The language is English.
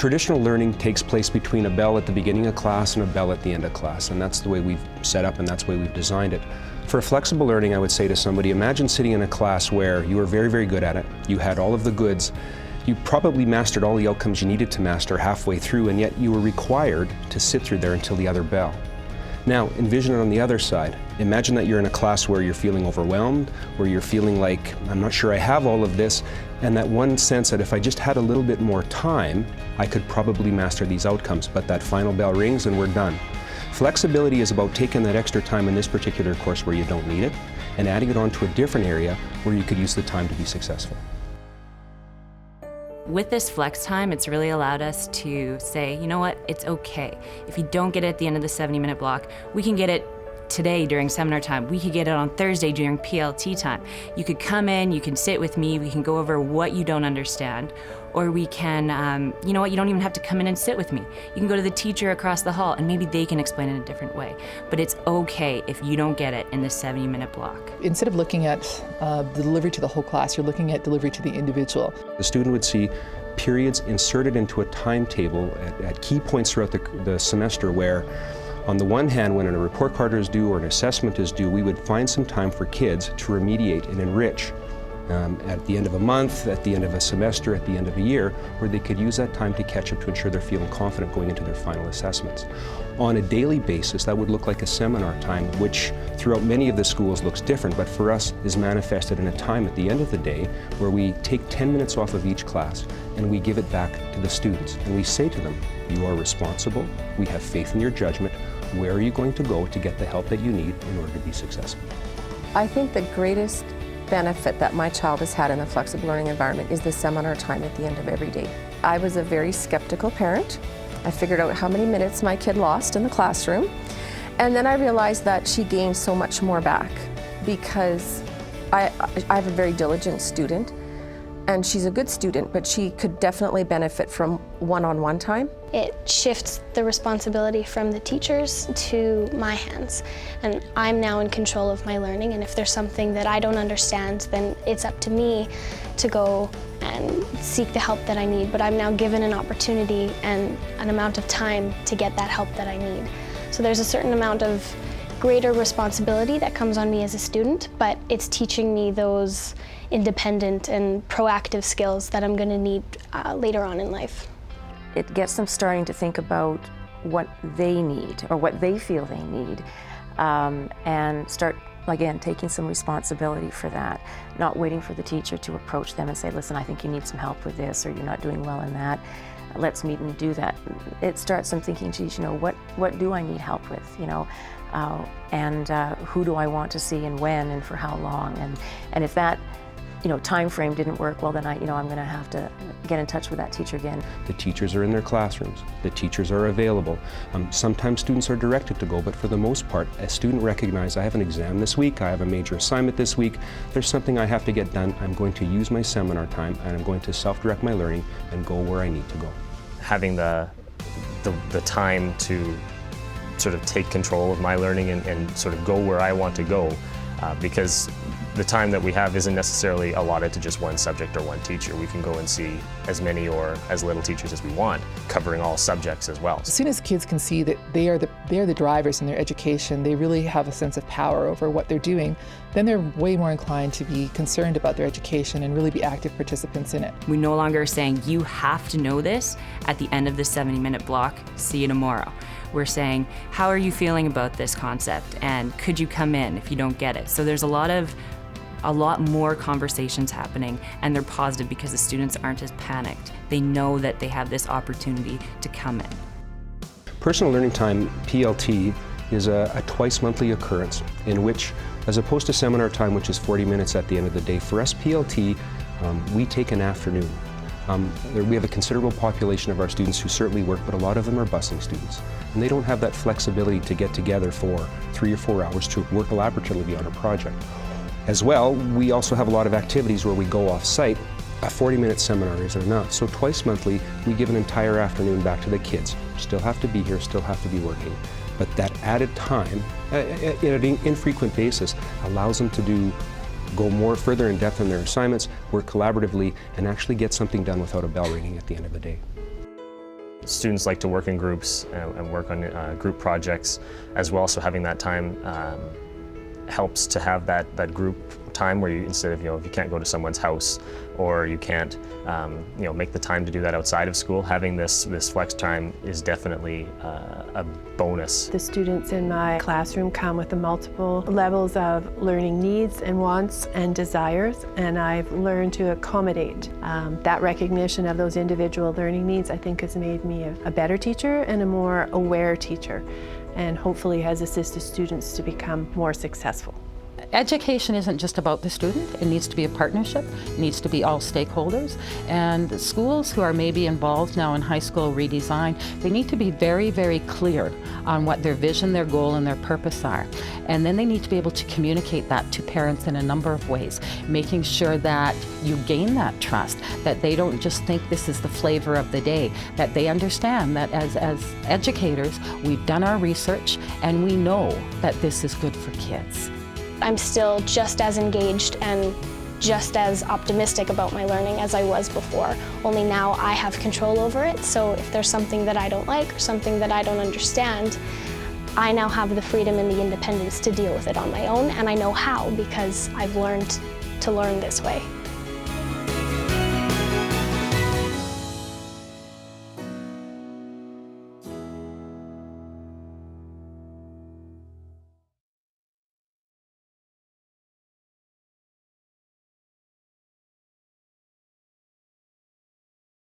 Traditional learning takes place between a bell at the beginning of class and a bell at the end of class, and that's the way we've set up and that's the way we've designed it. For flexible learning, I would say to somebody, imagine sitting in a class where you were very, very good at it, you had all of the goods, you probably mastered all the outcomes you needed to master halfway through, and yet you were required to sit through there until the other bell. Now, envision it on the other side. Imagine that you're in a class where you're feeling overwhelmed, where you're feeling like, I'm not sure I have all of this, and that one sense that if I just had a little bit more time, I could probably master these outcomes, but that final bell rings and we're done. Flexibility is about taking that extra time in this particular course where you don't need it, and adding it on to a different area where you could use the time to be successful. With this flex time, it's really allowed us to say, you know what, it's okay. If you don't get it at the end of the 70-minute block, we can get it today during seminar time. We could get it on Thursday during PLT time. You could come in, you can sit with me, we can go over what you don't understand, or we can, you know what, you don't even have to come in and sit with me. You can go to the teacher across the hall and maybe they can explain it in a different way. But it's okay if you don't get it in the 70-minute block. Instead of looking at the delivery to the whole class, you're looking at delivery to the individual. The student would see periods inserted into a timetable at key points throughout the semester where, on the one hand, when a report card is due or an assessment is due, we would find some time for kids to remediate and enrich at the end of a month, at the end of a semester, at the end of a year, where they could use that time to catch up to ensure they're feeling confident going into their final assessments. On a daily basis, that would look like a seminar time, which throughout many of the schools looks different, but for us is manifested in a time at the end of the day where we take 10 minutes off of each class and we give it back to the students. And we say to them, you are responsible, we have faith in your judgment, where are you going to go to get the help that you need in order to be successful? I think the greatest benefit that my child has had in a flexible learning environment is the seminar time at the end of every day. I was a very skeptical parent. I figured out how many minutes my kid lost in the classroom, and then I realized that she gained so much more back because I have a very diligent student, and she's a good student, but she could definitely benefit from one-on-one time. It shifts the responsibility from the teachers to my hands, and I'm now in control of my learning, and if there's something that I don't understand, then it's up to me to go and seek the help that I need, but I'm now given an opportunity and an amount of time to get that help that I need. So there's a certain amount of greater responsibility that comes on me as a student, but it's teaching me those independent and proactive skills that I'm going to need later on in life. It gets them starting to think about what they need or what they feel they need, and start, again, taking some responsibility for that, not waiting for the teacher to approach them and say, listen, I think you need some help with this, or you're not doing well in that. Let's meet and do that. It starts them thinking, geez, you know, what do I need help with, you know, and who do I want to see and when and for how long, and if that, you know, time frame didn't work, well then I'm going to have to get in touch with that teacher again. The teachers are in their classrooms. The teachers are available. Sometimes students are directed to go, but for the most part, a student recognizes, I have an exam this week, I have a major assignment this week, there's something I have to get done, I'm going to use my seminar time and I'm going to self-direct my learning and go where I need to go. Having the time to sort of take control of my learning and sort of go where I want to go, because the time that we have isn't necessarily allotted to just one subject or one teacher. We can go and see as many or as little teachers as we want, covering all subjects as well. As soon as kids can see that they are the drivers in their education, they really have a sense of power over what they're doing, then they're way more inclined to be concerned about their education and really be active participants in it. We no longer are saying, you have to know this at the end of the 70-minute block, see you tomorrow. We're saying, how are you feeling about this concept? And could you come in if you don't get it? So there's a lot more conversations happening, and they're positive because the students aren't as panicked. They know that they have this opportunity to come in. Personal learning time, PLT, is a twice monthly occurrence in which, as opposed to seminar time, which is 40 minutes at the end of the day, for us PLT, we take an afternoon. We have a considerable population of our students who certainly work, but a lot of them are busing students. And they don't have that flexibility to get together for 3 or 4 hours to work collaboratively on a project. As well, we also have a lot of activities where we go off-site. A 40-minute seminar isn't enough, so twice monthly we give an entire afternoon back to the kids. Still have to be here, still have to be working, but that added time, at an infrequent basis, allows them to go more further in depth in their assignments, work collaboratively, and actually get something done without a bell ringing at the end of the day. students like to work in groups and work on group projects as well, so having that time helps to have that group time where you, instead of, if you can't go to someone's house or you can't make the time to do that outside of school, having this flex time is definitely a bonus. The students in my classroom come with multiple levels of learning needs and wants and desires, and I've learned to accommodate. That recognition of those individual learning needs, I think, has made me a better teacher and a more aware teacher, and hopefully has assisted students to become more successful. Education isn't just about the student. It needs to be a partnership. It needs to be all stakeholders. And schools who are maybe involved now in high school redesign, they need to be very, very clear on what their vision, their goal, and their purpose are. And then they need to be able to communicate that to parents in a number of ways, making sure that you gain that trust, that they don't just think this is the flavor of the day, that they understand that as educators, we've done our research and we know that this is good for kids. I'm still just as engaged and just as optimistic about my learning as I was before, only now I have control over it. So if there's something that I don't like or something that I don't understand, I now have the freedom and the independence to deal with it on my own, and I know how because I've learned to learn this way.